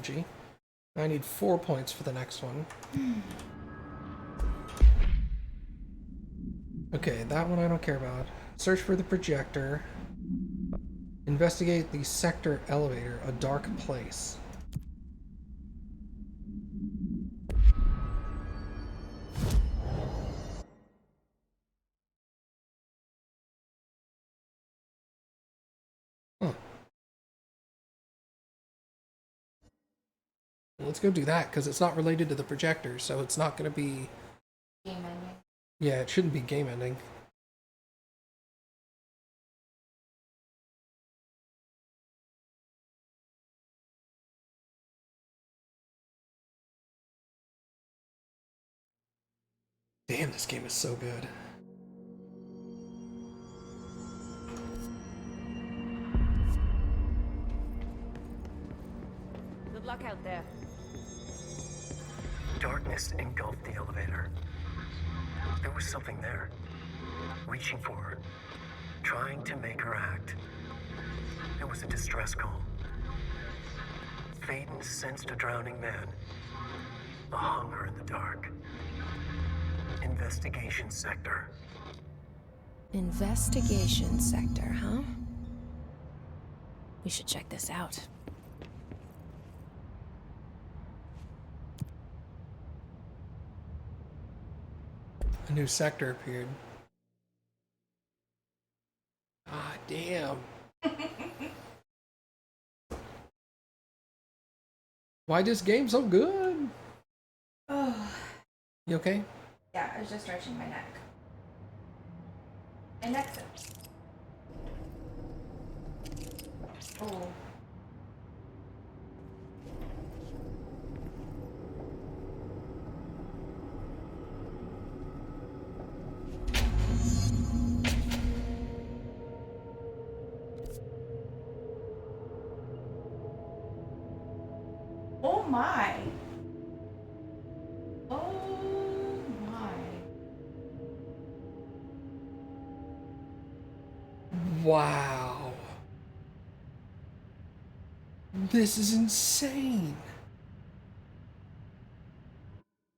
energy. I need 4 points for the next one. Okay, that one I don't care about. Search for the projector. Investigate the sector elevator, a dark place. Huh. Let's go do that, because it's not related to the projector, so it's not going to be... Game ending. Yeah, it shouldn't be game ending. Damn, this game is so good. Good luck out there. Darkness engulfed the elevator. There was something there, reaching for her, trying to make her act. It was a distress call. Faden sensed a drowning man, a hunger in the dark. Investigation sector. Investigation sector, huh? We should check this out. A new sector appeared. Ah, damn. Why this game so good? Oh. You okay? Yeah, I was just stretching my neck. My neck's up. Oh. Oh my. Oh my. Wow. This is insane.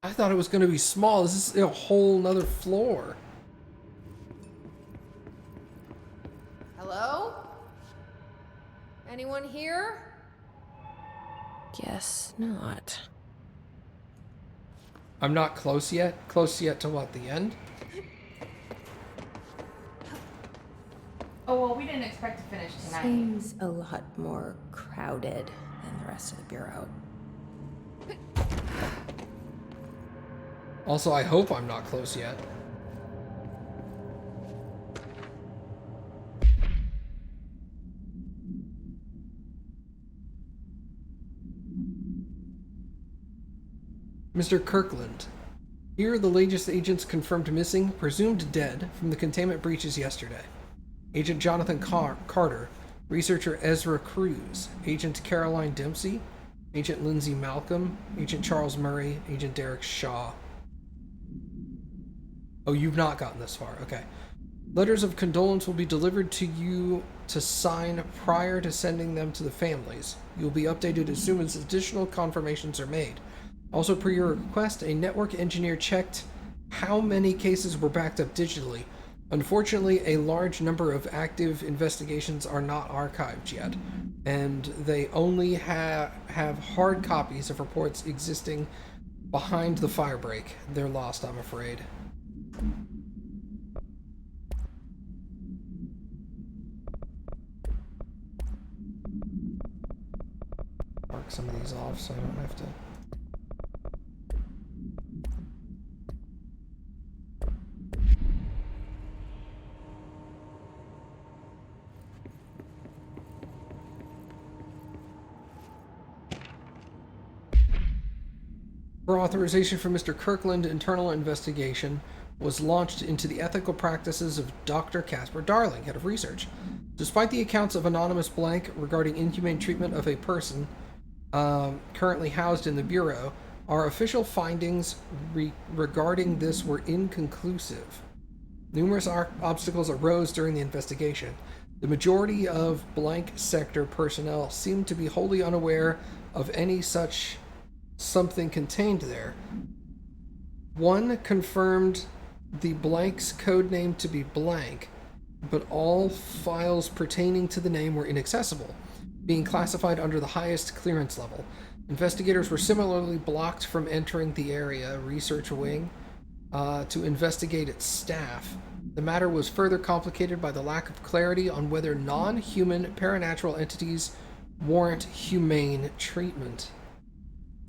I thought it was going to be small. This is a whole nother floor. Hello? Anyone here? Guess not. I'm not close yet. Close yet to what, the end? Oh, well, we didn't expect to finish tonight. Seems a lot more crowded than the rest of the bureau. Also, I hope I'm not close yet. Mr. Kirkland. Here are the latest agents confirmed missing, presumed dead, from the containment breaches yesterday. Agent Jonathan Carter, Researcher Ezra Cruz, Agent Caroline Dempsey, Agent Lindsay Malcolm, Agent Charles Murray, Agent Derek Shaw. Oh, you've not gotten this far. Okay. Letters of condolence will be delivered to you to sign prior to sending them to the families. You'll be updated as soon as additional confirmations are made. Also, per your request, a network engineer checked how many cases were backed up digitally. Unfortunately, a large number of active investigations are not archived yet, and they only have hard copies of reports existing behind the firebreak. They're lost, I'm afraid. Mark some of these off so I don't have to... For authorization from Mr. Kirkland, internal investigation was launched into the ethical practices of Dr. Casper Darling, head of research. Despite the accounts of Anonymous Blank regarding inhumane treatment of a person currently housed in the Bureau, our official findings regarding this were inconclusive. Numerous obstacles arose during the investigation. The majority of Blank Sector personnel seemed to be wholly unaware of any such something contained there. One confirmed the blank's code name to be blank, but all files pertaining to the name were inaccessible, being classified under the highest clearance level. Investigators were similarly blocked from entering the area research wing to investigate its staff. The matter was further complicated by the lack of clarity on whether non-human paranatural entities warrant humane treatment.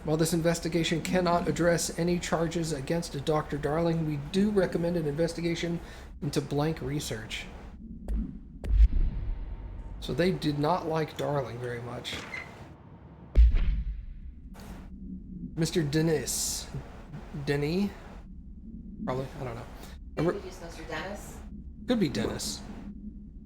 While this investigation cannot address any charges against Dr. Darling, we do recommend an investigation into blank research. So they did not like Darling very much. Mr. Denis. Probably, I don't know. Maybe just Mr. Dennis? Could be Dennis.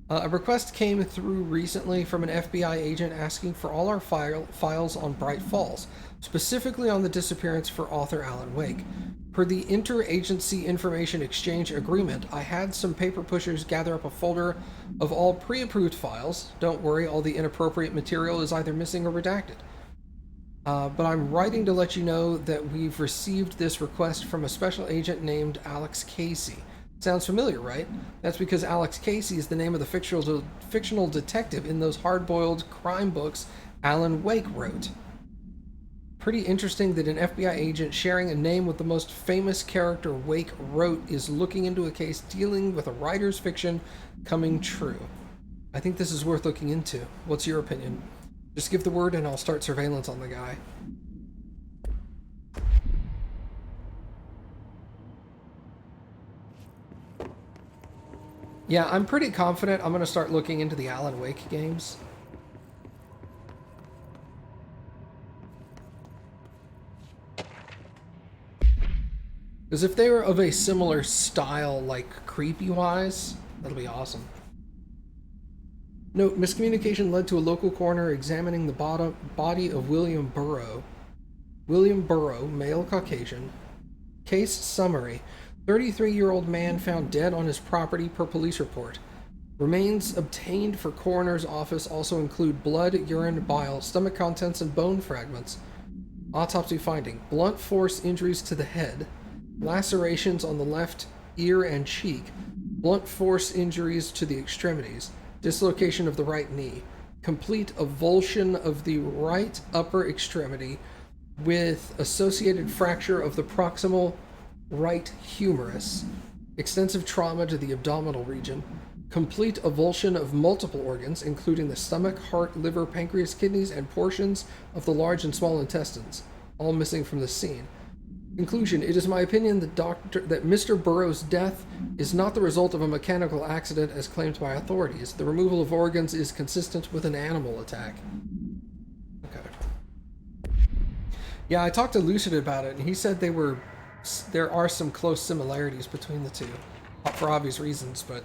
A request came through recently from an FBI agent asking for all our files on Bright Falls, specifically on the disappearance for author Alan Wake. Per the Interagency Information Exchange Agreement, I had some paper pushers gather up a folder of all pre-approved files. Don't worry, all the inappropriate material is either missing or redacted. But I'm writing to let you know that we've received this request from a special agent named Alex Casey. Sounds familiar, right? That's because Alex Casey is the name of the fictional detective in those hard-boiled crime books Alan Wake wrote. Pretty interesting that an FBI agent sharing a name with the most famous character Wake wrote is looking into a case dealing with a writer's fiction coming true. I think this is worth looking into. What's your opinion? Just give the word and I'll start surveillance on the guy. Yeah, I'm pretty confident I'm going to start looking into the Alan Wake games. Because if they were of a similar style, like creepy-wise, that'll be awesome. Note, miscommunication led to a local coroner examining the body of William Burrow. William Burrow, male Caucasian. Case summary. 33-year-old man found dead on his property per police report. Remains obtained for coroner's office also include blood, urine, bile, stomach contents, and bone fragments. Autopsy finding. Blunt force injuries to the head. Lacerations on the left ear and cheek. Blunt force injuries to the extremities. Dislocation of the right knee. Complete avulsion of the right upper extremity with associated fracture of the proximal right humerus. Extensive trauma to the abdominal region. Complete avulsion of multiple organs, including the stomach, heart, liver, pancreas, kidneys, and portions of the large and small intestines, all missing from the scene. Conclusion, it is my opinion that Mr. Burrow's death is not the result of a mechanical accident as claimed by authorities. The removal of organs is consistent with an animal attack. Okay. Yeah, I talked to Lucid about it, and he said there are some close similarities between the two, for obvious reasons, but...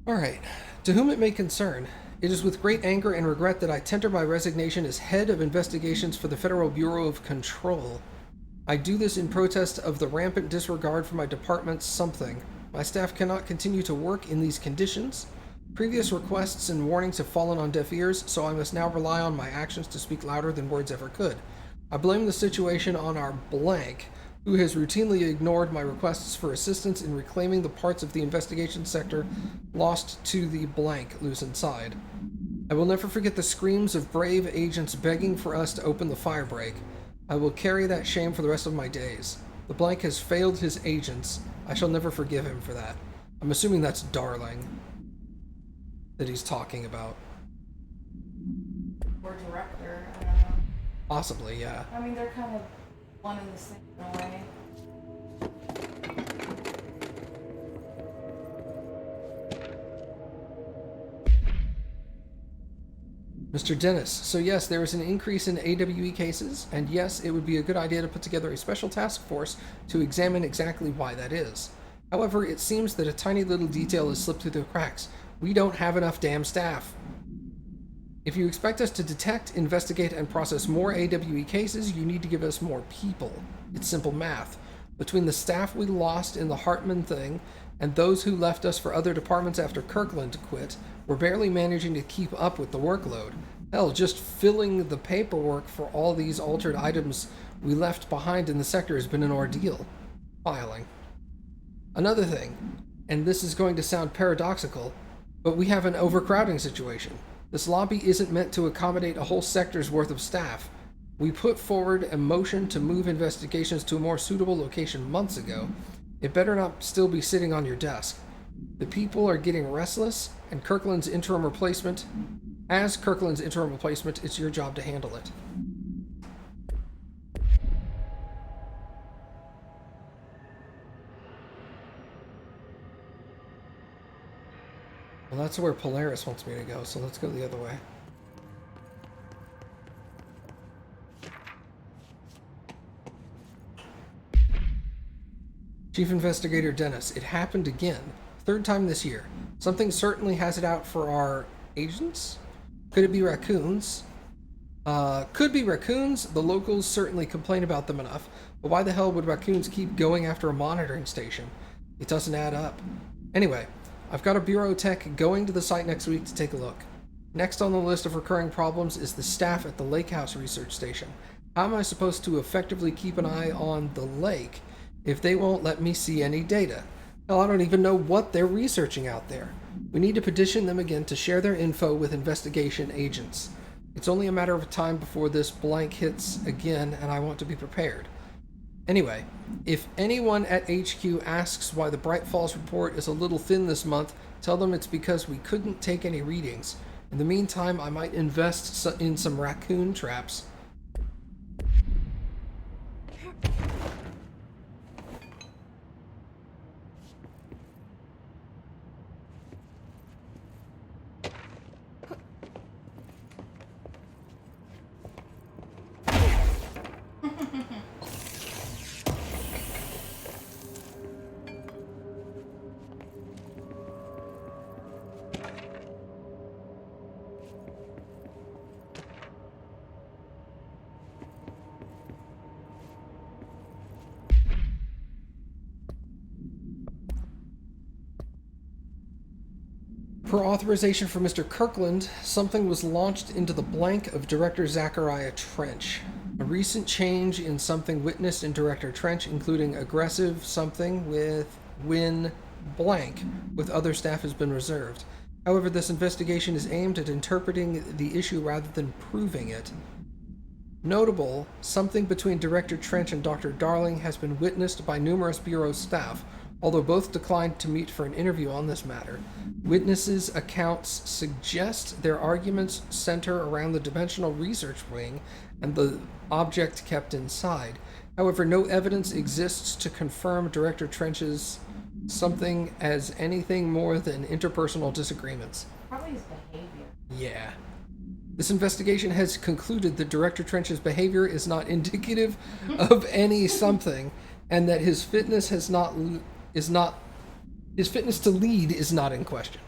Alright, to whom it may concern, it is with great anger and regret that I tender my resignation as head of investigations for the Federal Bureau of Control. I do this in protest of the rampant disregard for my department's something. My staff cannot continue to work in these conditions. Previous requests and warnings have fallen on deaf ears, so I must now rely on my actions to speak louder than words ever could. I blame the situation on our blank, who has routinely ignored my requests for assistance in reclaiming the parts of the investigation sector lost to the blank loose inside. I will never forget the screams of brave agents begging for us to open the firebreak. I will carry that shame for the rest of my days. The blank has failed his agents. I shall never forgive him for that. I'm assuming that's Darling that he's talking about. Or director, I don't know. Possibly, yeah. I mean, they're kind of one and the same in a way. Mr. Dennis, so yes, there is an increase in AWE cases, and yes, it would be a good idea to put together a special task force to examine exactly why that is. However, it seems that a tiny little detail has slipped through the cracks. We don't have enough damn staff. If you expect us to detect, investigate, and process more AWE cases, you need to give us more people. It's simple math. Between the staff we lost in the Hartman thing and those who left us for other departments after Kirkland quit were barely managing to keep up with the workload. Hell, just filling the paperwork for all these altered items we left behind in the sector has been an ordeal. Filing. Another thing, and this is going to sound paradoxical, but we have an overcrowding situation. This lobby isn't meant to accommodate a whole sector's worth of staff. We put forward a motion to move investigations to a more suitable location months ago. It better not still be sitting on your desk. The people are getting restless, and as Kirkland's interim replacement, it's your job to handle it. Well, that's where Polaris wants me to go, so let's go the other way. Chief Investigator Dennis, it happened again. Third time this year. Something certainly has it out for our agents. Could it be raccoons? Could be raccoons. The locals certainly complain about them enough. But why the hell would raccoons keep going after a monitoring station? It doesn't add up. Anyway, I've got a bureau tech going to the site next week to take a look. Next on the list of recurring problems is the staff at the Lake House Research Station. How am I supposed to effectively keep an eye on the lake if they won't let me see any data? Hell, I don't even know what they're researching out there. We need to petition them again to share their info with investigation agents. It's only a matter of time before this blank hits again, and I want to be prepared. Anyway, if anyone at HQ asks why the Bright Falls report is a little thin this month, tell them it's because we couldn't take any readings. In the meantime, I might invest in some raccoon traps. Per authorization from Mr. Kirkland, something was launched into the blank of Director Zachariah Trench. A recent change in something witnessed in Director Trench, including aggressive something with when blank with other staff, has been reserved. However, this investigation is aimed at interpreting the issue rather than proving it. Notable, something between Director Trench and Dr. Darling has been witnessed by numerous Bureau staff, although both declined to meet for an interview on this matter. Witnesses' accounts suggest their arguments center around the Dimensional Research Wing and the object kept inside. However, no evidence exists to confirm Director Trench's something as anything more than interpersonal disagreements. Probably his behavior. Yeah. This investigation has concluded that Director Trench's behavior is not indicative of any something, and that his fitness his fitness to lead is not in question.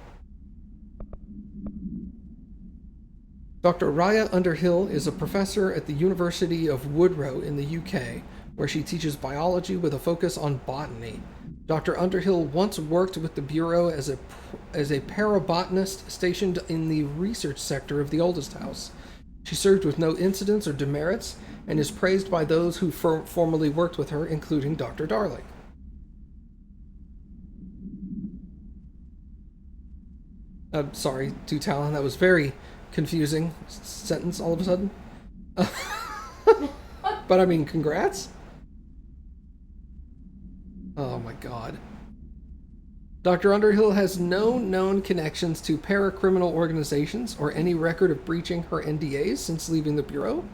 Dr. Raya Underhill is a professor at the University of Woodrow in the UK, where she teaches biology with a focus on botany. Dr. Underhill once worked with the Bureau as a parabotanist stationed in the research sector of the oldest house. She served with no incidents or demerits, and is praised by those who formerly worked with her, including Dr. Darling. Sorry, Talon, that was very confusing sentence all of a sudden. But I mean, congrats. Oh my god. Dr. Underhill has no known connections to paracriminal organizations or any record of breaching her NDAs since leaving the Bureau.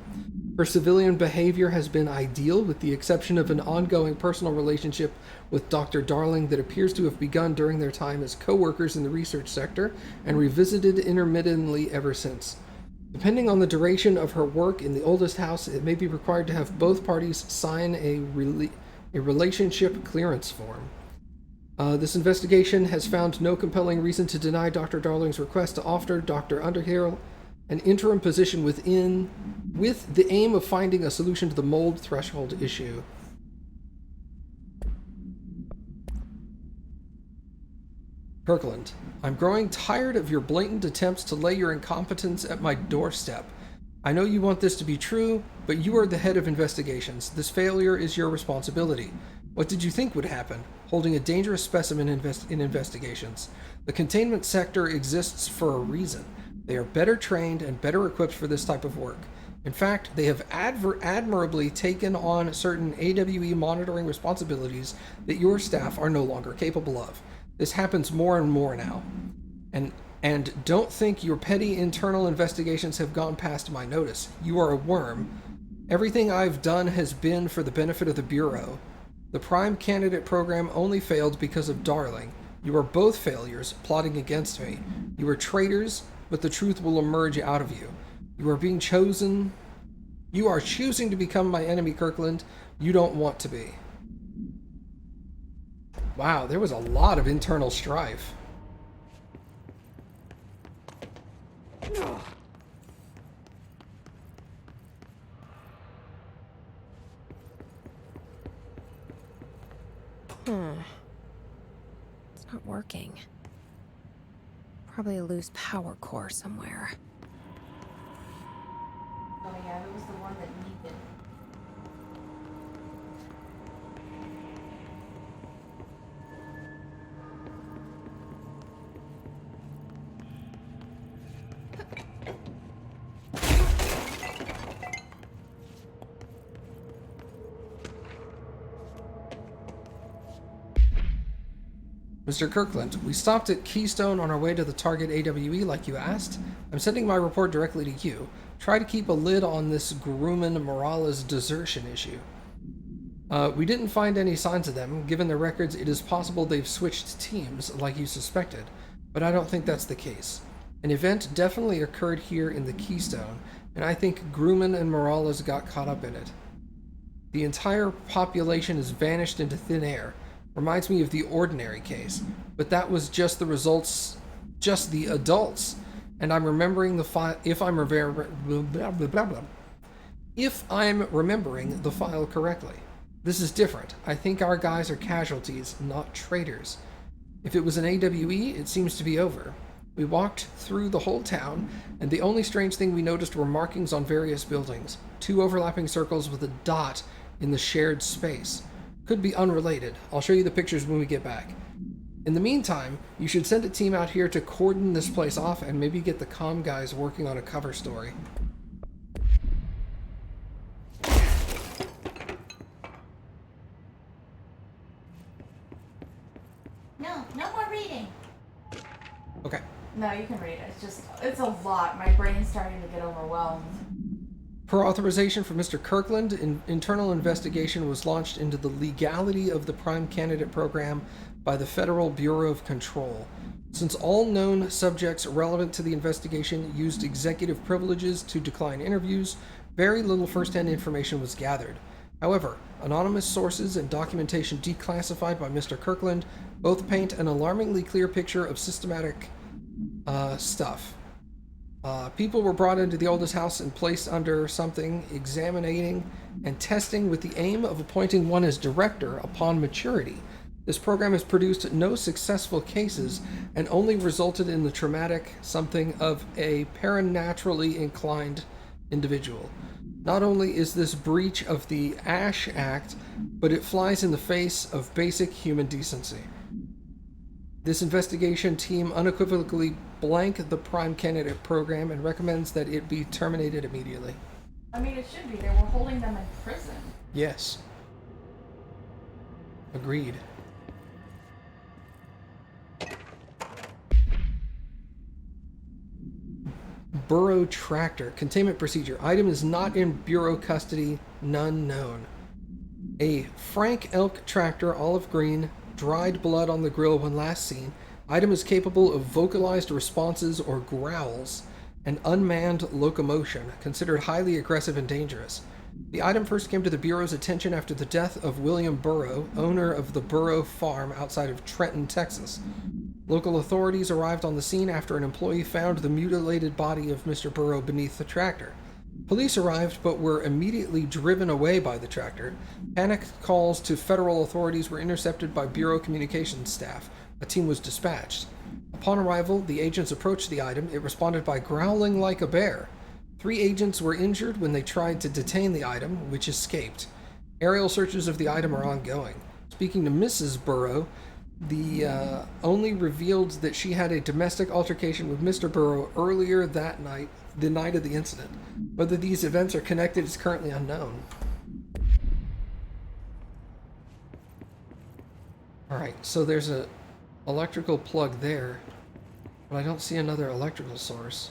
Her civilian behavior has been ideal, with the exception of an ongoing personal relationship with Dr. Darling that appears to have begun during their time as co-workers in the research sector and revisited intermittently ever since. Depending on the duration of her work in the oldest house, it may be required to have both parties sign a relationship clearance form. This investigation has found no compelling reason to deny Dr. Darling's request to offer Dr. Underhill an interim position with the aim of finding a solution to the mold threshold issue. Kirkland, I'm growing tired of your blatant attempts to lay your incompetence at my doorstep. I know you want this to be true, but you are the head of investigations. This failure is your responsibility. What did you think would happen? Holding a dangerous specimen in investigations. The containment sector exists for a reason. They are better trained and better equipped for this type of work. In fact, they have admirably taken on certain AWE monitoring responsibilities that your staff are no longer capable of. This happens more and more now. And don't think your petty internal investigations have gone past my notice. You are a worm. Everything I've done has been for the benefit of the Bureau. The Prime Candidate program only failed because of Darling. You are both failures, plotting against me. You are traitors, but the truth will emerge out of you. You are being chosen. You are choosing to become my enemy, Kirkland. You don't want to be. Wow, there was a lot of internal strife. It's not working. Probably a loose power core somewhere. Oh yeah, it was the one that needed. Mr. Kirkland, we stopped at Keystone on our way to the target AWE like you asked. I'm sending my report directly to you. Try to keep a lid on this Grumman Morales desertion issue. We didn't find any signs of them. Given their records, it is possible they've switched teams, like you suspected. But I don't think that's the case. An event definitely occurred here in the Keystone, and I think Grumman and Morales got caught up in it. The entire population has vanished into thin air. Reminds me of the Ordinary case, but that was just the results, just the adults. And I'm remembering the file. If I'm remembering the file correctly, this is different. I think our guys are casualties, not traitors. If it was an AWE, it seems to be over. We walked through the whole town, and the only strange thing we noticed were markings on various buildings, 2 overlapping circles with a dot in the shared space. Could be unrelated. I'll show you the pictures when we get back. In the meantime, you should send a team out here to cordon this place off and maybe get the comm guys working on a cover story. No more reading. Okay. No, you can read it. It's a lot. My brain's starting to get overwhelmed. Per authorization from Mr. Kirkland, an internal investigation was launched into the legality of the Prime Candidate program by the Federal Bureau of Control. Since all known subjects relevant to the investigation used executive privileges to decline interviews, very little first-hand information was gathered. However, anonymous sources and documentation declassified by Mr. Kirkland both paint an alarmingly clear picture of systematic stuff. People were brought into the oldest house and placed under something, examining and testing with the aim of appointing one as director upon maturity. This program has produced no successful cases and only resulted in the traumatic something of a paranaturally inclined individual. Not only is this breach of the Ash Act, but it flies in the face of basic human decency. This investigation team unequivocally blank the Prime Candidate program and recommends that it be terminated immediately. I mean, it should be. They were holding them in prison. Yes. Agreed. Burrow Tractor. Containment procedure. Item is not in Bureau custody. None known. A Frank Elk tractor, olive green, dried blood on the grill when last seen. Item is capable of vocalized responses or growls and unmanned locomotion, considered highly aggressive and dangerous. The item first came to the Bureau's attention after the death of William Burrow, owner of the Burrow Farm outside of Trenton, Texas. Local authorities arrived on the scene after an employee found the mutilated body of Mr. Burrow beneath the tractor. Police arrived but were immediately driven away by the tractor. Panic calls to federal authorities were intercepted by Bureau communications staff, a team was dispatched. Upon arrival, the agents approached the item. It responded by growling like a bear. 3 agents were injured when they tried to detain the item, which escaped. Aerial searches of the item are ongoing. Speaking to Mrs. Burrow, the only revealed that she had a domestic altercation with Mr. Burrow earlier that night, the night of the incident. Whether these events are connected is currently unknown. Alright, so there's a electrical plug there, but I don't see another electrical source.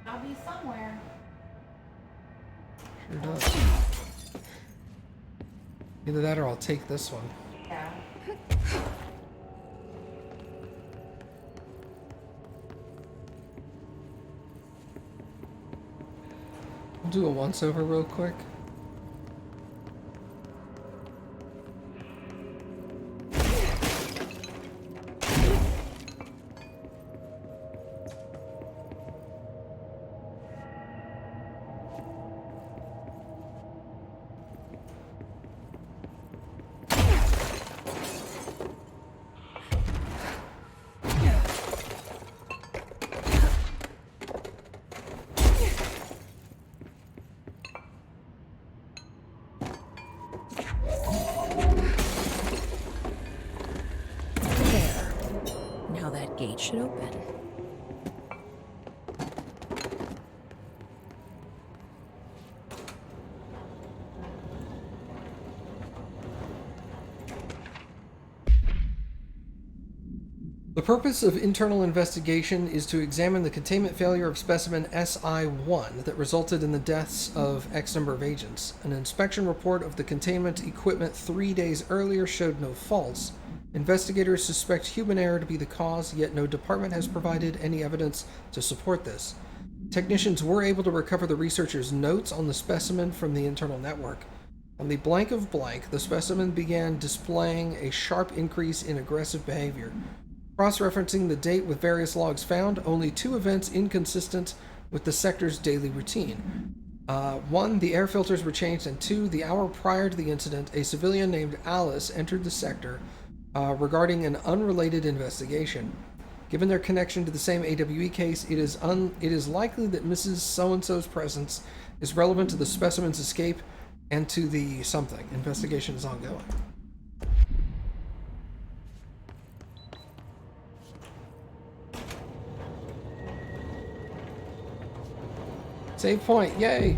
I'll be somewhere. Sure does. Either that or I'll take this one. Yeah. We'll do a once-over real quick. There. Now that gate should open. The purpose of internal investigation is to examine the containment failure of specimen SI-1 that resulted in the deaths of X number of agents. An inspection report of the containment equipment 3 days earlier showed no faults. Investigators suspect human error to be the cause, yet no department has provided any evidence to support this. Technicians were able to recover the researchers' notes on the specimen from the internal network. On the blank of blank, the specimen began displaying a sharp increase in aggressive behavior. Cross-referencing the date with various logs found, only 2 events inconsistent with the sector's daily routine. 1, the air filters were changed, and 2, the hour prior to the incident, a civilian named Alice entered the sector regarding an unrelated investigation. Given their connection to the same AWE case, it is likely that Mrs. So-and-so's presence is relevant to the specimen's escape and to the something. Investigation is ongoing. Save point, yay!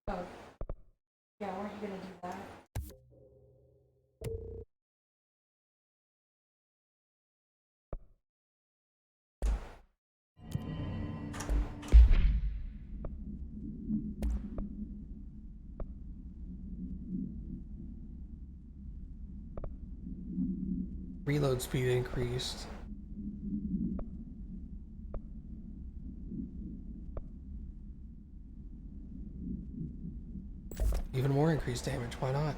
Oh. Yeah, weren't you gonna do that? Reload speed increased. Even more increased damage, why not?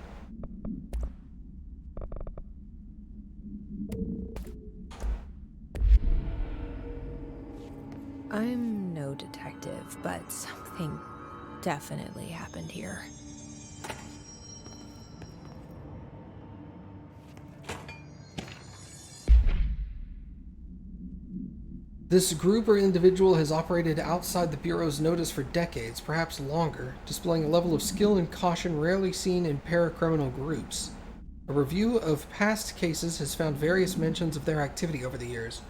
I'm no detective, but something definitely happened here. This group or individual has operated outside the Bureau's notice for decades, perhaps longer, displaying a level of skill and caution rarely seen in paracriminal groups. A review of past cases has found various mentions of their activity over the years.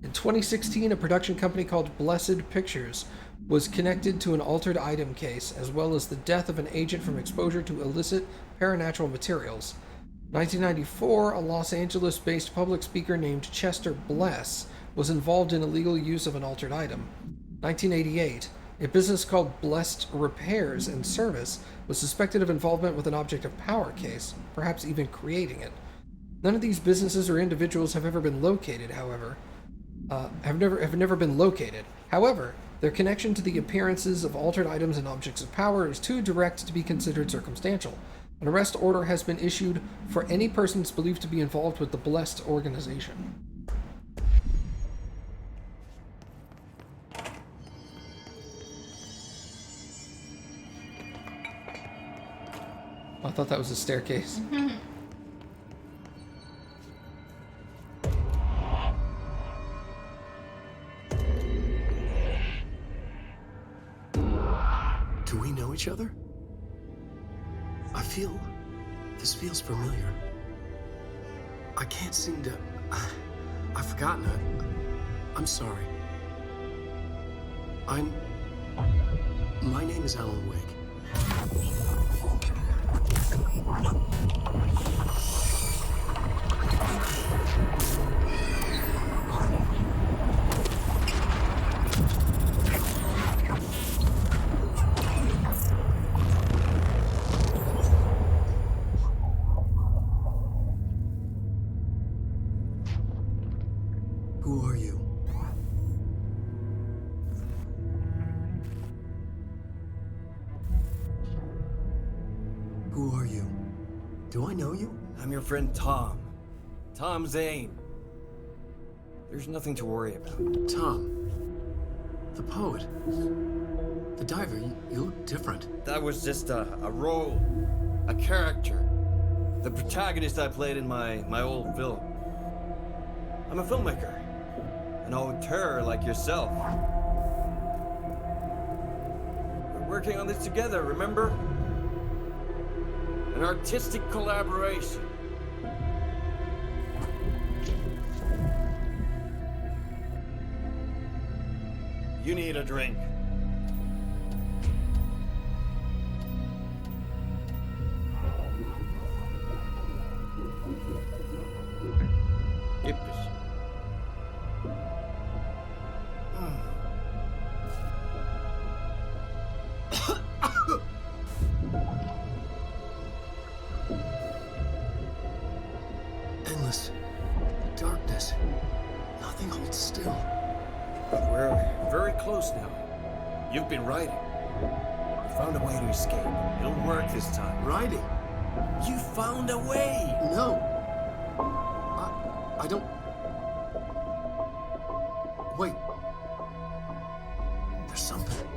In 2016, a production company called Blessed Pictures was connected to an altered item case, as well as the death of an agent from exposure to illicit paranatural materials. 1994, a Los Angeles-based public speaker named Chester Bless was involved in illegal use of an altered item. 1988, a business called Blessed Repairs and Service was suspected of involvement with an object of power case, perhaps even creating it. None of these businesses or individuals have ever been located, however. Have never been located. However, their connection to the appearances of altered items and objects of power is too direct to be considered circumstantial. An arrest order has been issued for any persons believed to be involved with the Blessed organization. I thought that was a staircase. Do we know each other? This feels familiar. I can't seem to... I've forgotten it. I'm sorry. My name is Alan Wake. Who are you? Who are you? Do I know you? I'm your friend Tom. Tom Zane. There's nothing to worry about. Tom. The poet. The diver. You look different. That was just a role. A character. The protagonist I played in my old film. I'm a filmmaker. An auteur like yourself. We're working on this together, remember? An artistic collaboration. You need a drink. Gib es. Endless darkness. Nothing holds still. But we're very close now. You've been writing. You found a way to escape. It'll work this time. Riding? You found a way! No. I don't... Wait. There's something.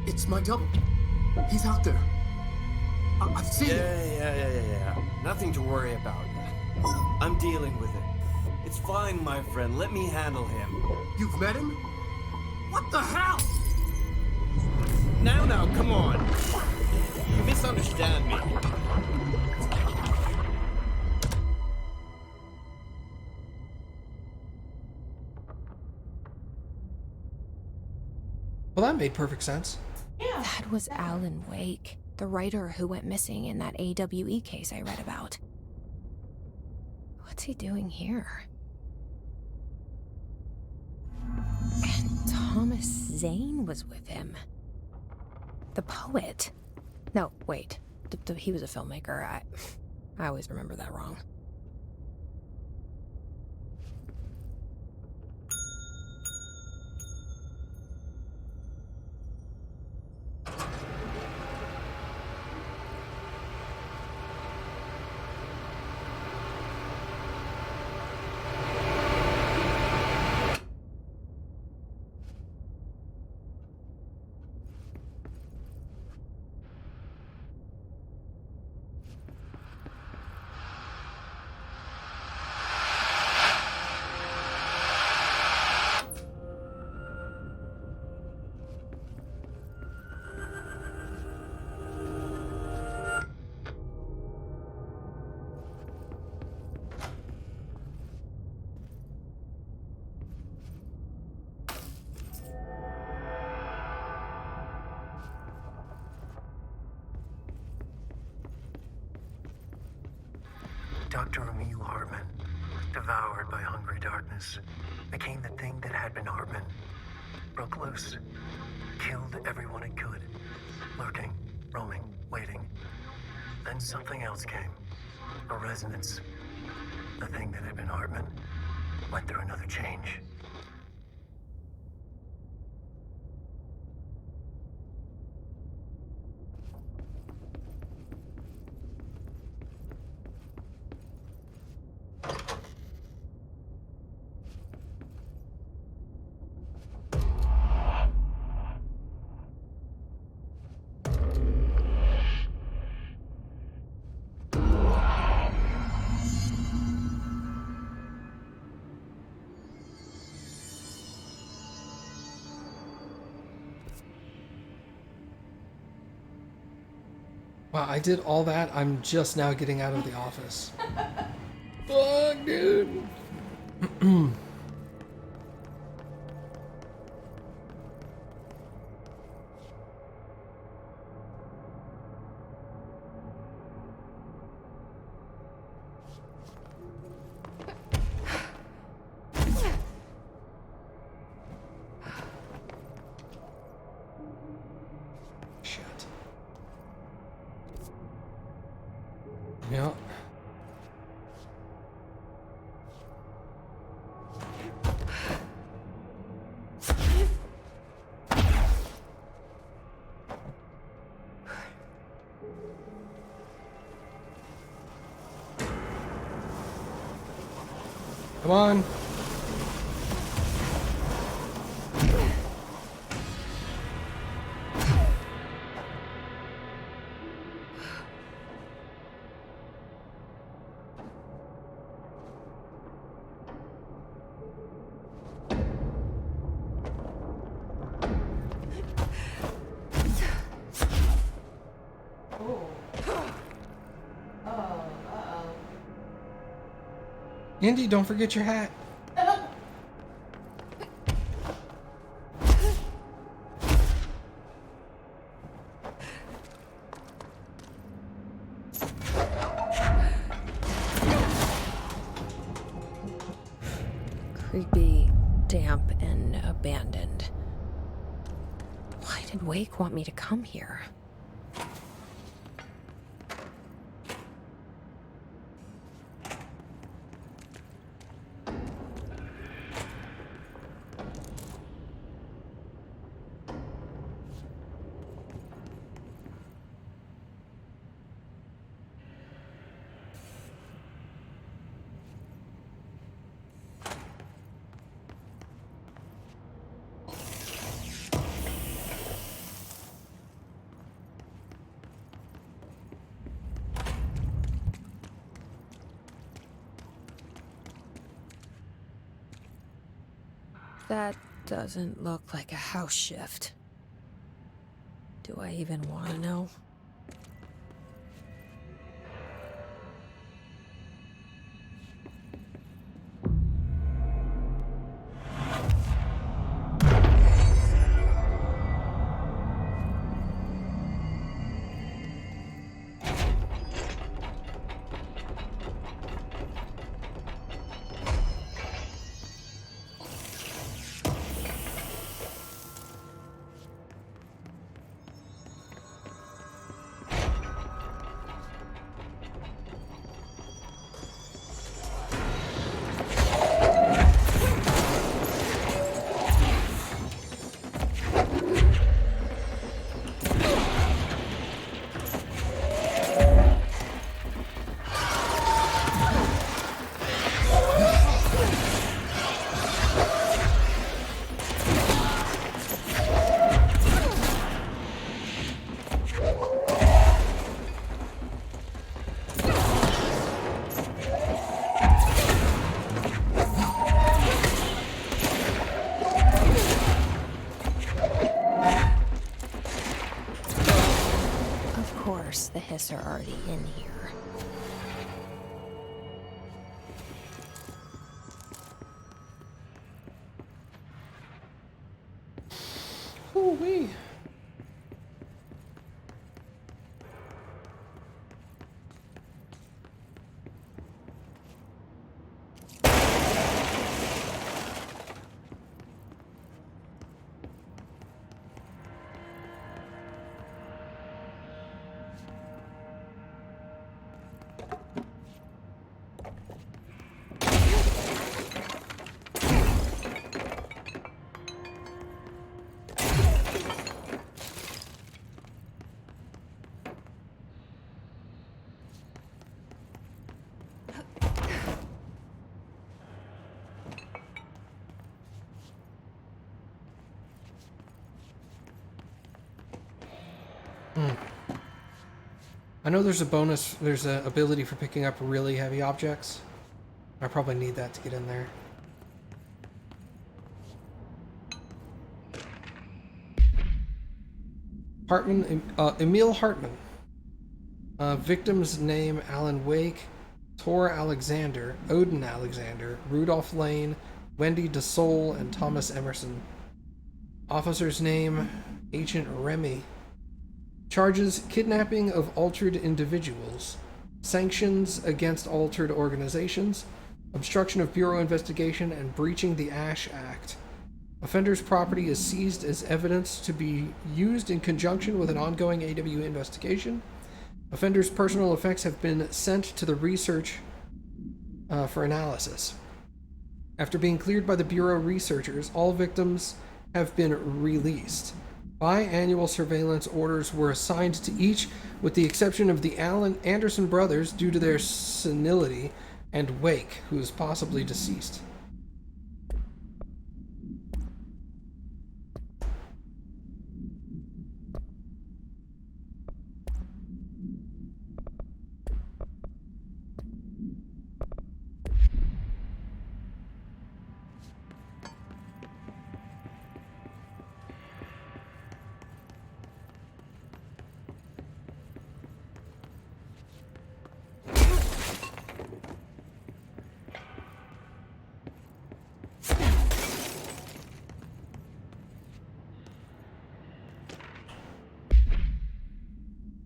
It's my double. He's out there. I've seen him. Yeah. Nothing to worry about. I'm dealing with it. It's fine, my friend. Let me handle him. You've met him? What the hell? Now, come on. You misunderstand me. Well, that made perfect sense. Yeah. That was Alan Wake, the writer who went missing in that AWE case I read about. What's he doing here? And Thomas Zane was with him. The poet. No, wait. He was a filmmaker. I always remember that wrong. Dr. Emil Hartman, devoured by hungry darkness, became the thing that had been Hartman. Broke loose, killed everyone it could, lurking, roaming, waiting. Then something else came, a resonance. The thing that had been Hartman went through another change. Wow, I did all that. I'm just now getting out of the office. Fuck, dude. Shit. Yeah. Come on. Oh. Oh, uh-oh. Andy, don't forget your hat. Creepy, damp, and abandoned. Why did Wake want me to come here? That doesn't look like a house shift. Do I even want to know? The hiss are already in here. Ooh-wee. I know there's a bonus, there's an ability for picking up really heavy objects. I probably need that to get in there. Hartman, Emil Hartman. Victims name Alan Wake, Tor Alexander, Odin Alexander, Rudolph Lane, Wendy DeSole, and Thomas Emerson. Officer's name Agent Remy. Charges kidnapping of altered individuals, sanctions against altered organizations, obstruction of Bureau investigation, and breaching the Ash Act. Offender's property is seized as evidence to be used in conjunction with an ongoing AW investigation. Offender's personal effects have been sent to the research for analysis. After being cleared by the Bureau researchers, all victims have been released. Biannual surveillance orders were assigned to each, with the exception of the Anderson brothers due to their senility, and Wake, who is possibly deceased.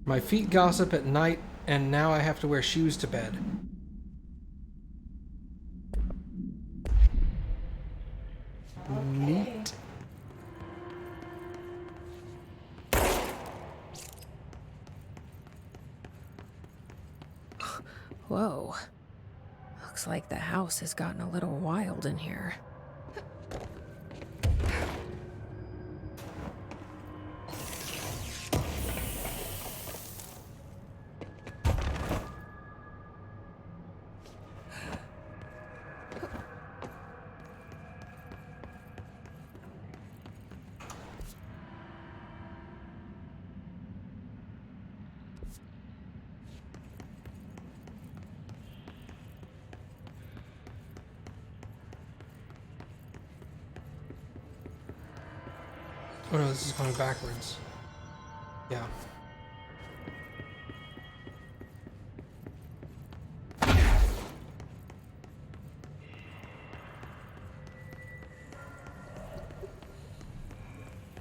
My feet gossip at night, and now I have to wear shoes to bed. Neat. Whoa. Looks like the house has gotten a little wild in here. Oh no, this is going backwards. Yeah.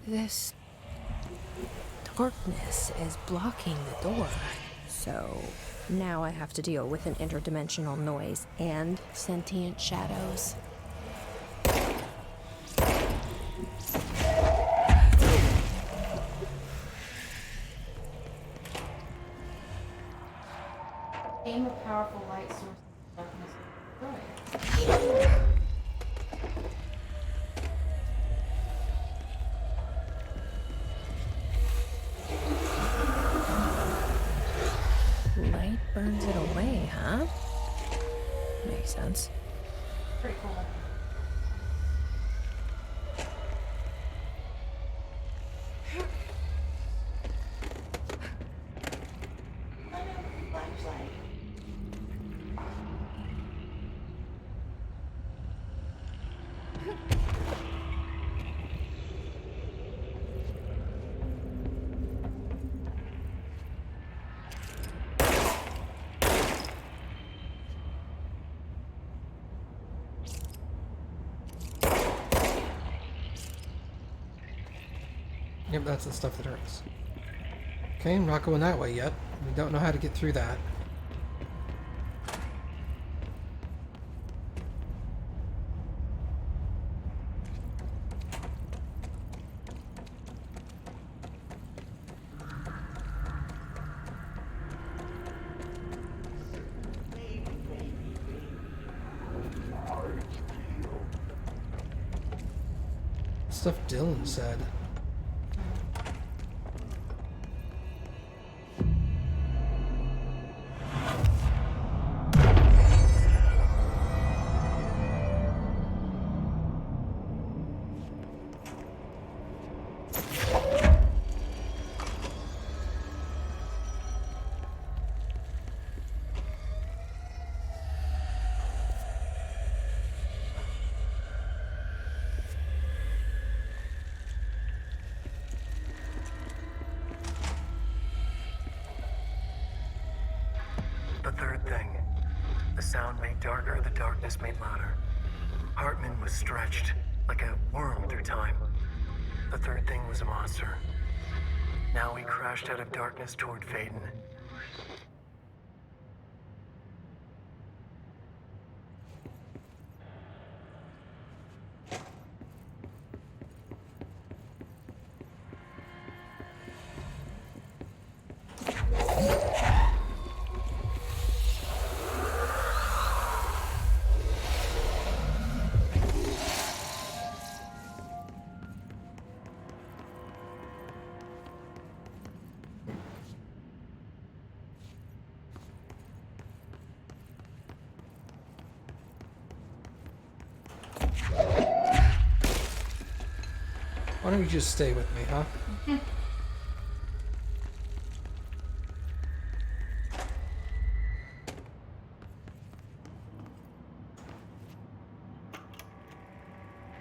This darkness is blocking the door. So now I have to deal with an interdimensional noise and sentient shadows. Aim a powerful light source in darkness. Destroy it. Light burns it away, huh? Makes sense. Pretty cool. Flashlight. Yep, that's the stuff that hurts. Okay, I'm not going that way yet. We don't know how to get through that. Stuff Dylan said. sound made darker, the darkness made louder. Hartman was stretched, like a worm through time. The third thing was a monster. Now he crashed out of darkness toward Phaeton. Why don't you just stay with me, huh?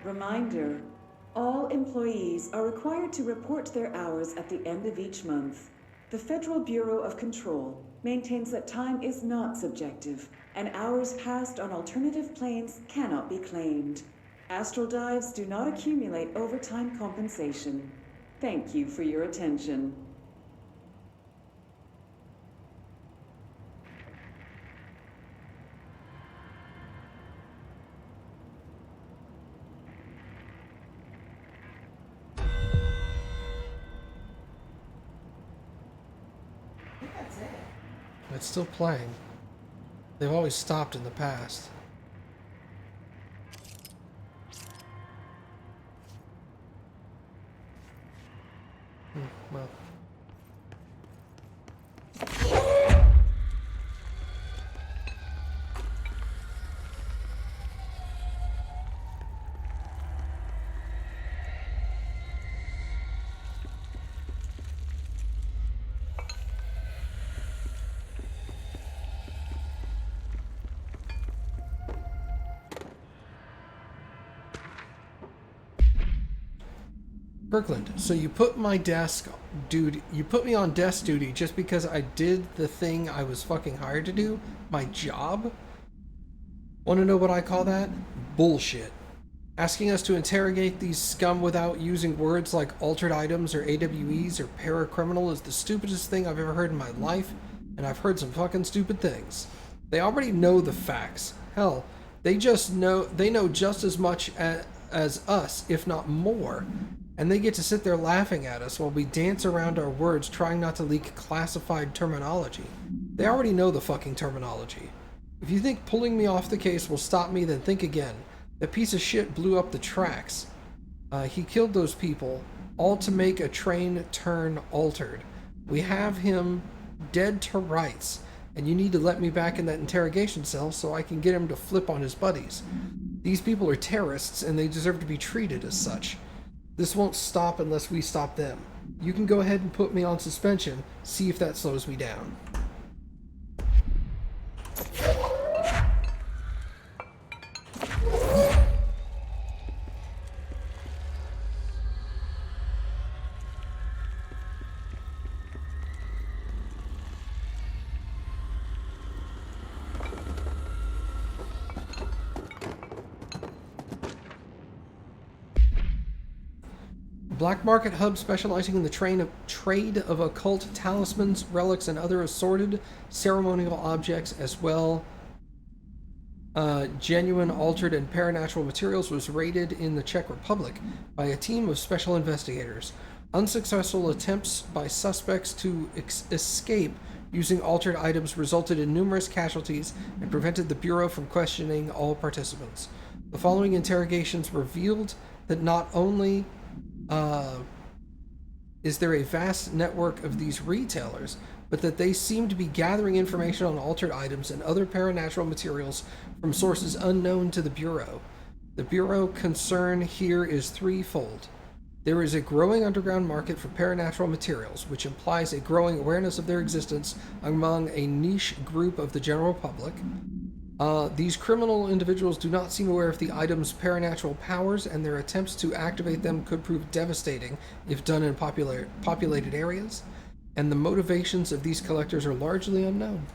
Reminder, all employees are required to report their hours at the end of each month. The Federal Bureau of Control maintains that time is not subjective, and hours passed on alternative planes cannot be claimed. Astral dives do not accumulate overtime compensation. Thank you for your attention. I think that's it. It's still playing. They've always stopped in the past. Well. Kirkland, so you put me on desk duty just because I did the thing I was fucking hired to do? My job? Want to know what I call that? Bullshit. Asking us to interrogate these scum without using words like altered items or AWEs or paracriminal is the stupidest thing I've ever heard in my life, and I've heard some fucking stupid things. They already know the facts. Hell, they know just as much as us, if not more. And they get to sit there laughing at us while we dance around our words trying not to leak classified terminology. They already know the fucking terminology. If you think pulling me off the case will stop me, then think again. That piece of shit blew up the tracks. He killed those people, all to make a train turn altered. We have him dead to rights, and you need to let me back in that interrogation cell so I can get him to flip on his buddies. These people are terrorists, and they deserve to be treated as such. This won't stop unless we stop them. You can go ahead and put me on suspension, see if that slows me down. Black market hub specializing in the trade of occult talismans, relics, and other assorted ceremonial objects, as well genuine, altered, and paranatural materials, was raided in the Czech Republic by a team of special investigators. Unsuccessful attempts by suspects to escape using altered items resulted in numerous casualties and prevented the Bureau from questioning all participants. The following interrogations revealed that not only is there a vast network of these retailers, but that they seem to be gathering information on altered items and other paranatural materials from sources unknown to the Bureau. The Bureau concern here is threefold. There is a growing underground market for paranatural materials, which implies a growing awareness of their existence among a niche group of the general public. These criminal individuals do not seem aware of the item's paranatural powers, and their attempts to activate them could prove devastating if done in populated areas, and the motivations of these collectors are largely unknown.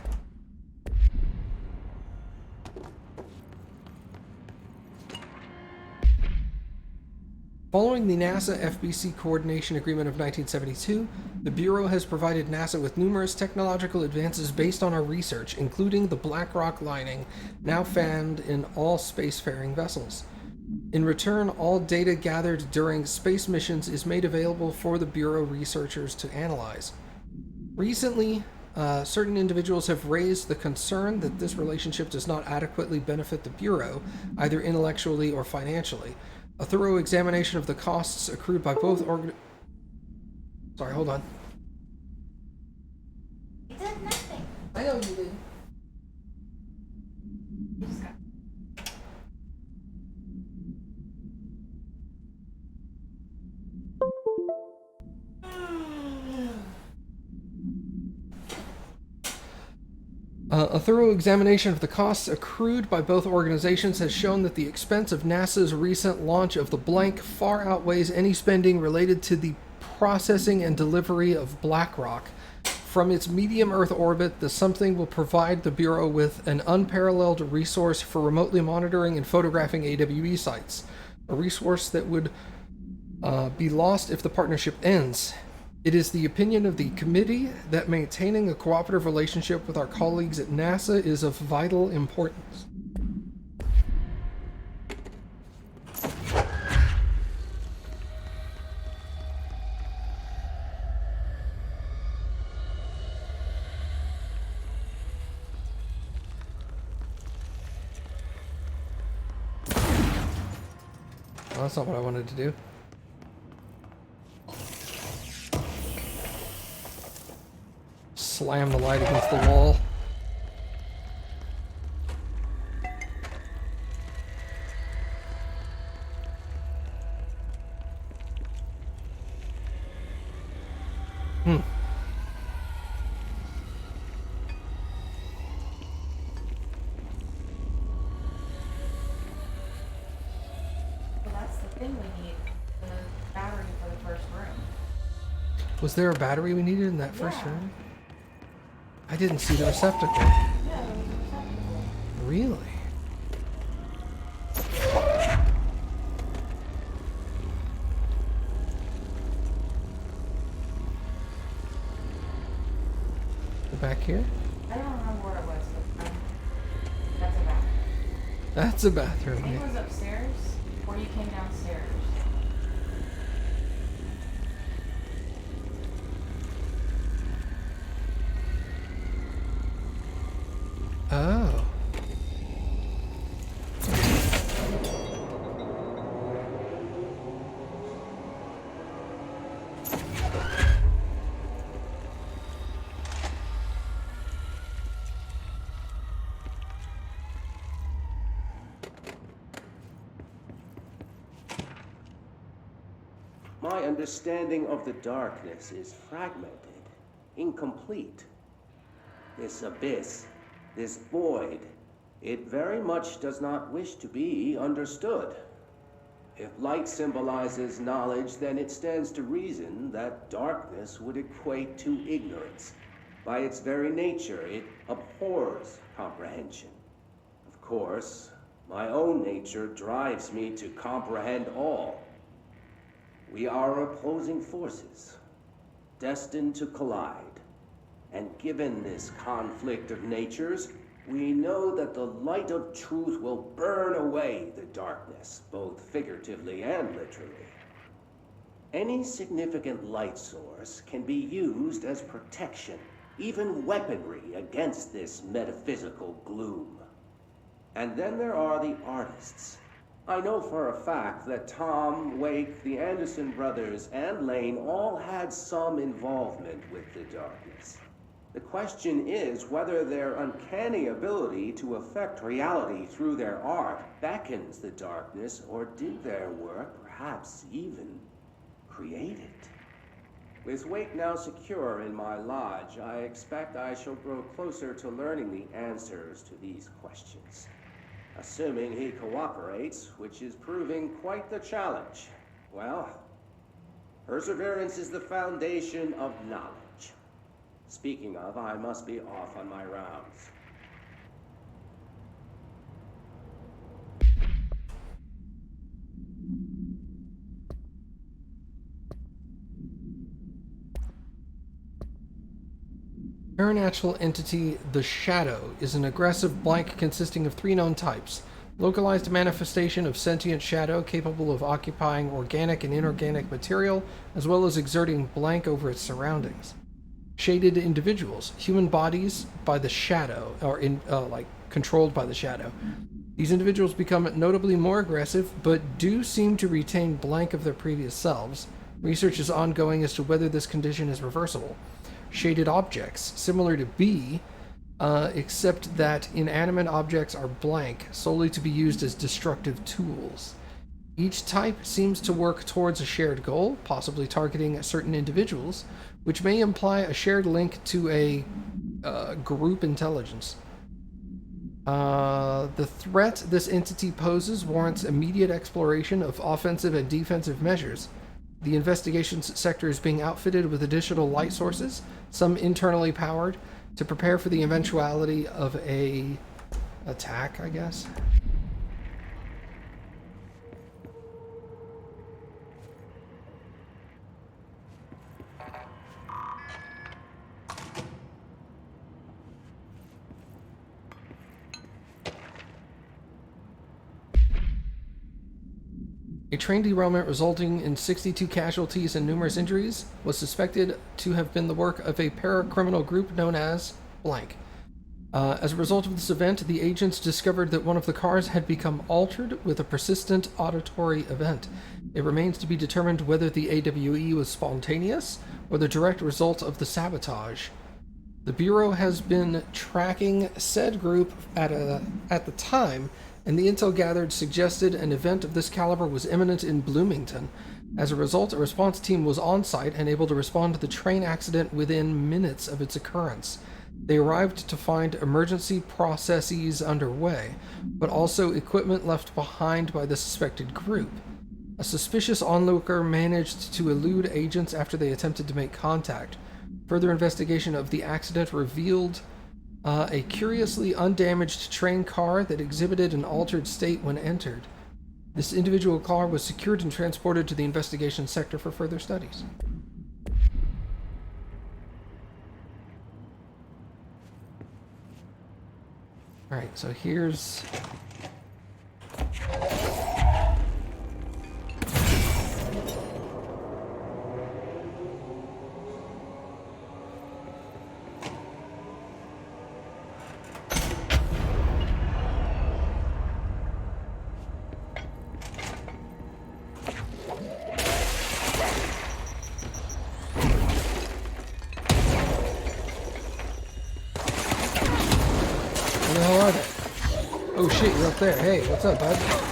Following the NASA FBC Coordination Agreement of 1972, the Bureau has provided NASA with numerous technological advances based on our research, including the black rock lining now found in all spacefaring vessels. In return, all data gathered during space missions is made available for the Bureau researchers to analyze. Recently, certain individuals have raised the concern that this relationship does not adequately benefit the Bureau, either intellectually or financially. A thorough examination of the costs accrued by both Sorry, hold on. You did nothing. I know you did. You just got. A thorough examination of the costs accrued by both organizations has shown that the expense of NASA's recent launch of the blank far outweighs any spending related to the processing and delivery of BlackRock. From its medium Earth orbit, the something will provide the Bureau with an unparalleled resource for remotely monitoring and photographing AWE sites, a resource that would be lost if the partnership ends. It is the opinion of the committee that maintaining a cooperative relationship with our colleagues at NASA is of vital importance. Well, that's not what I wanted to do. Slam the light against the wall. Well, that's the thing we need. The battery for the first room. Was there a battery we needed in that first Yeah. room? I didn't see the receptacle. Yeah, it was acceptable. Really? Go back here? I don't remember where it was, but that's a bathroom. That's a I bathroom. think it Yeah. was upstairs, or you came downstairs. Oh. My understanding of the darkness is fragmented, incomplete. This abyss, this void, it very much does not wish to be understood. If light symbolizes knowledge, then it stands to reason that darkness would equate to ignorance. By its very nature, it abhors comprehension. Of course, my own nature drives me to comprehend all. We are opposing forces, destined to collide. And given this conflict of natures, we know that the light of truth will burn away the darkness, both figuratively and literally. Any significant light source can be used as protection, even weaponry against this metaphysical gloom. And then there are the artists. I know for a fact that Tom, Wake, the Anderson brothers, and Lane all had some involvement with the darkness. The question is whether their uncanny ability to affect reality through their art beckons the darkness, or did their work perhaps even create it? With Wake now secure in my lodge, I expect I shall grow closer to learning the answers to these questions. Assuming he cooperates, which is proving quite the challenge. Well, perseverance is the foundation of knowledge. Speaking of, I must be off on my rounds. Paranatural entity, the Shadow, is an aggressive blank consisting of 3 known types. Localized manifestation of sentient shadow capable of occupying organic and inorganic material, as well as exerting blank over its surroundings. Shaded individuals, human bodies by the shadow, or controlled by the shadow. These individuals become notably more aggressive, but do seem to retain blank of their previous selves. Research is ongoing as to whether this condition is reversible. Shaded objects, similar to B, except that inanimate objects are blank, solely to be used as destructive tools. Each type seems to work towards a shared goal, possibly targeting certain individuals, which may imply a shared link to a group intelligence. The threat this entity poses warrants immediate exploration of offensive and defensive measures. The investigations sector is being outfitted with additional light sources, some internally powered, to prepare for the eventuality of a attack, I guess. A train derailment resulting in 62 casualties and numerous injuries was suspected to have been the work of a paracriminal group known as blank. As a result of this event, the agents discovered that one of the cars had become altered with a persistent auditory event. It remains to be determined whether the AWE was spontaneous or the direct result of the sabotage. The Bureau has been tracking said group at the time, and the intel gathered suggested an event of this caliber was imminent in Bloomington. As a result, a response team was on site and able to respond to the train accident within minutes of its occurrence. They arrived to find emergency processes underway, but also equipment left behind by the suspected group. A suspicious onlooker managed to elude agents after they attempted to make contact. Further investigation of the accident revealed a curiously undamaged train car that exhibited an altered state when entered. This individual car was secured and transported to the investigation sector for further studies. Alright, so here's... Where the hell are they? Oh shit, you're up there. Hey, what's up, bud?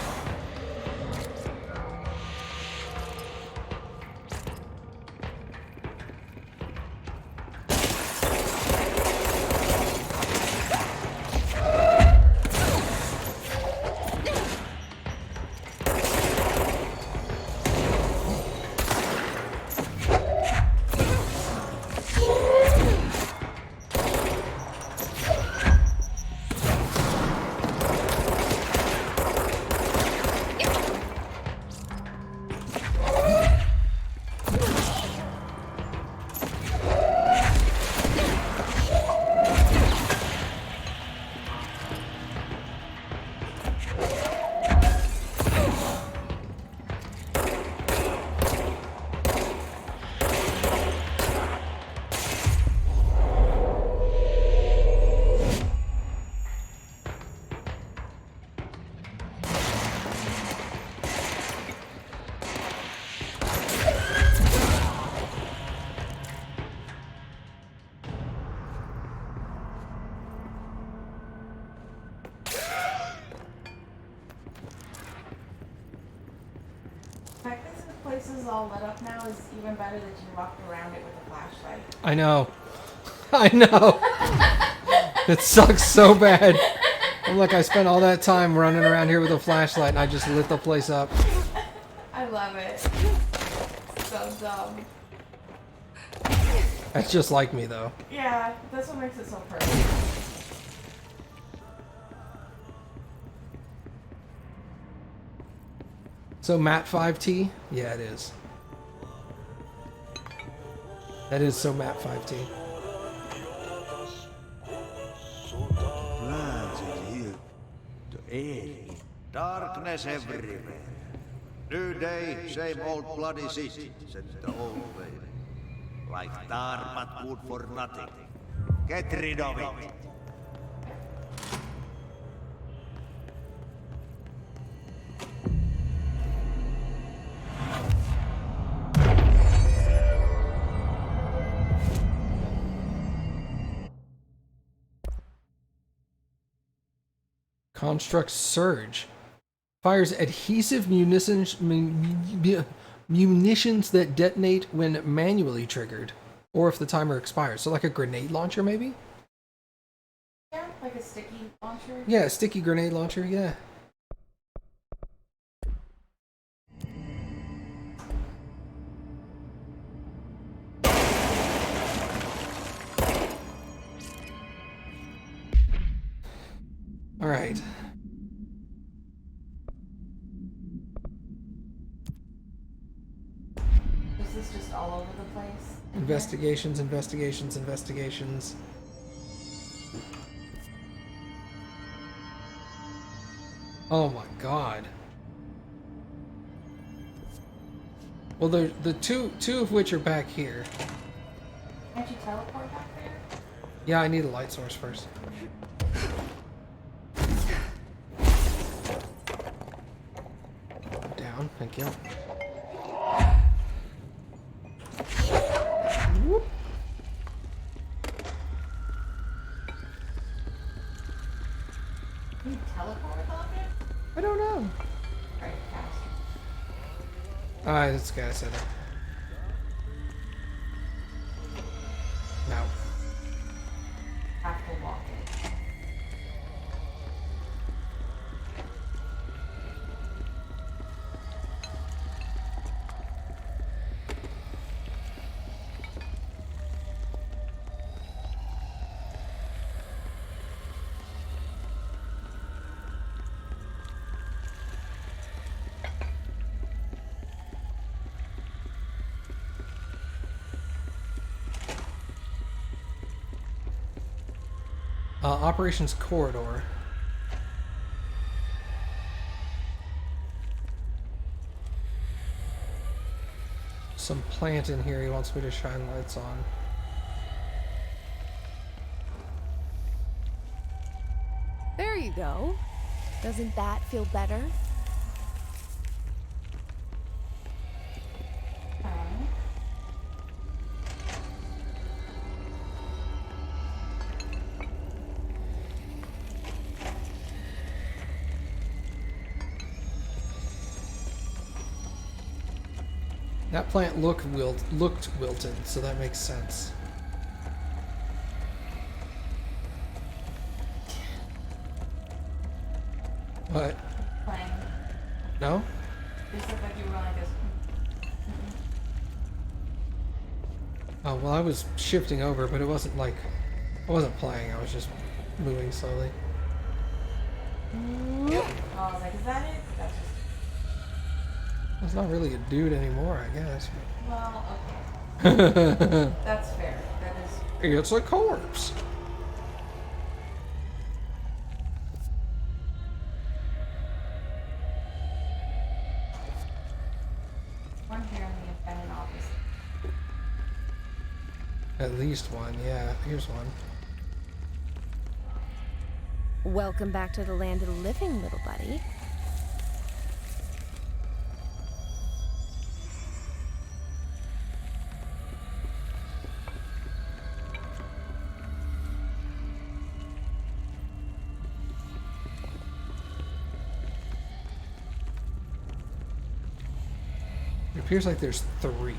The fact that this place is all lit up now is even better that you walked around it with a flashlight. I know. I know. It sucks so bad. I'm like, I spent all that time running around here with a flashlight and I just lit the place up. I love it. So dumb. That's just like me, though. Yeah, that's what makes it so perfect. So Matt 5T? Yeah, it is. That is so Matt 5T. as everywhere. New day, same old bloody city, said the old lady. Like tar, but good for nothing. Get rid of it. Construct Surge. Fires adhesive munitions that detonate when manually triggered, or if the timer expires. So like a grenade launcher, maybe? Yeah, like a sticky launcher. Yeah, a sticky grenade launcher, yeah. All right. Is this just all over the place? Investigations, investigations, investigations. Oh my god. Well, the two of which are back here. Can't you teleport back there? Yeah, I need a light source first. Down, thank you. Whoop. Can you teleport up it? I don't know. Alright, fast. Ah, this guy said it. No. Have to walk it. Operations corridor. Some plant in here he wants me to shine lights on. There you go. Doesn't that feel better? That plant looked wilted, so that makes sense. What? Playing. No? You said that you were like this. Oh, well, I was shifting over, but it wasn't like... I wasn't playing, I was just moving slowly. Oh, I was like, is that it? That's just... It's not really a dude anymore, I guess. Well, okay. That's fair. That is... It's a corpse. One here in the independent office. At least one, yeah. Here's one. Welcome back to the land of the living, little buddy. It appears like there's 3.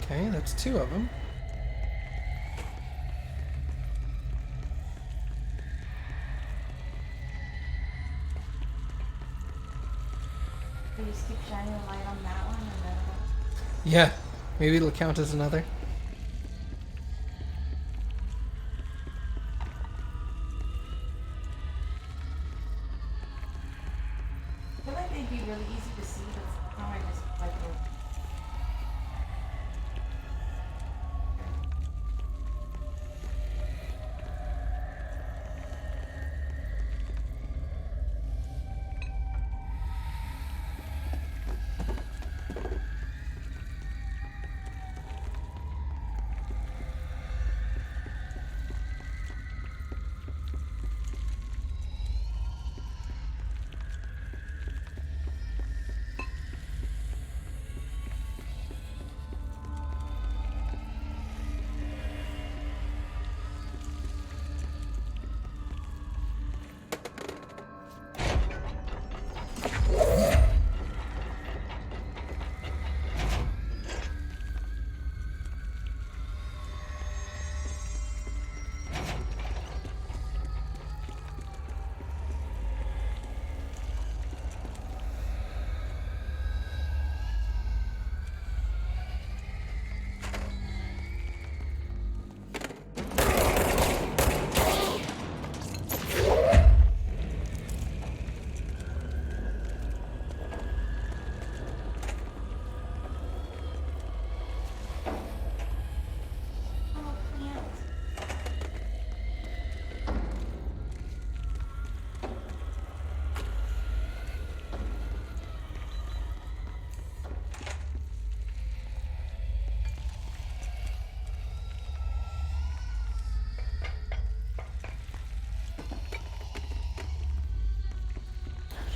Okay, that's 2 of them. You just keep shining a light on that one and then Yeah, maybe it'll count as another. I feel like they'd be really easy to see, but somehow I just like the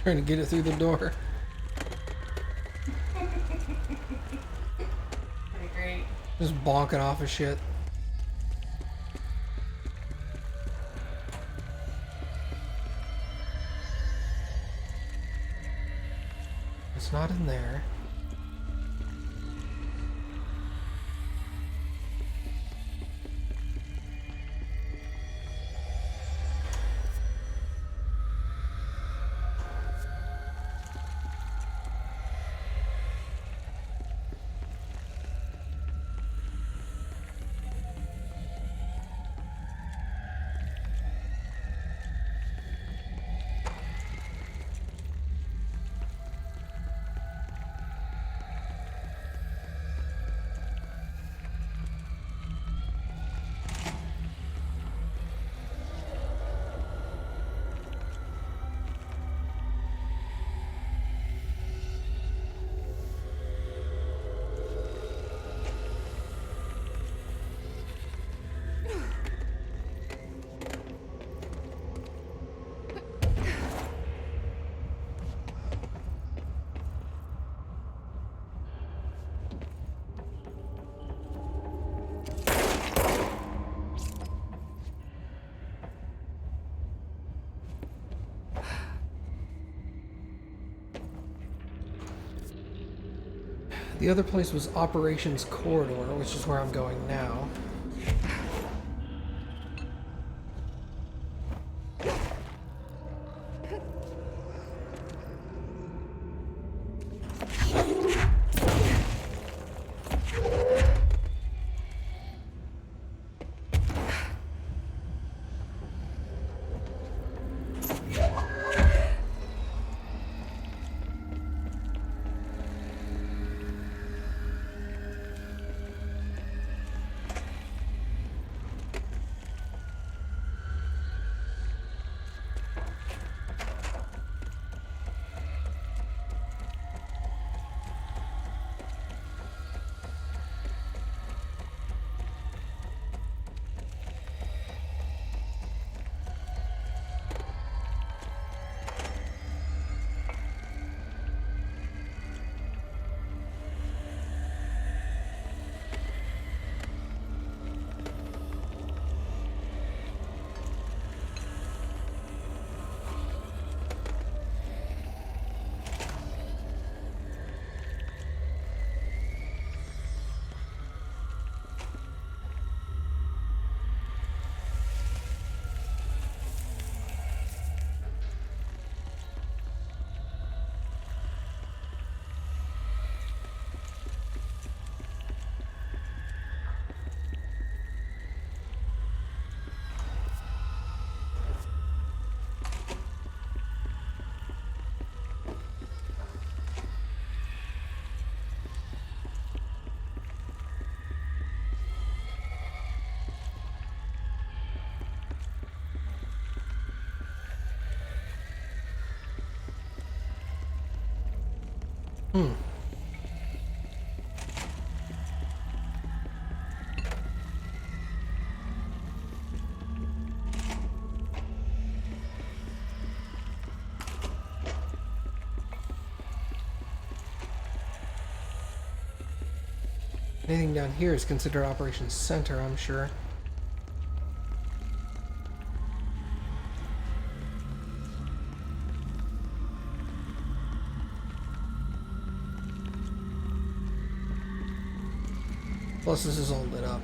Trying to get it through the door. pretty great. Just bonking off of shit. It's not in there. The other place was Operations Corridor, which is where I'm going now. Hmm. Anything down here is considered Operations Center, I'm sure. Plus, this is all lit up.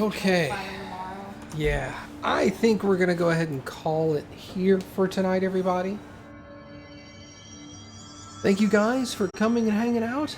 Okay. Yeah, I think we're gonna go ahead and call it here for tonight, everybody. Thank you guys for coming and hanging out.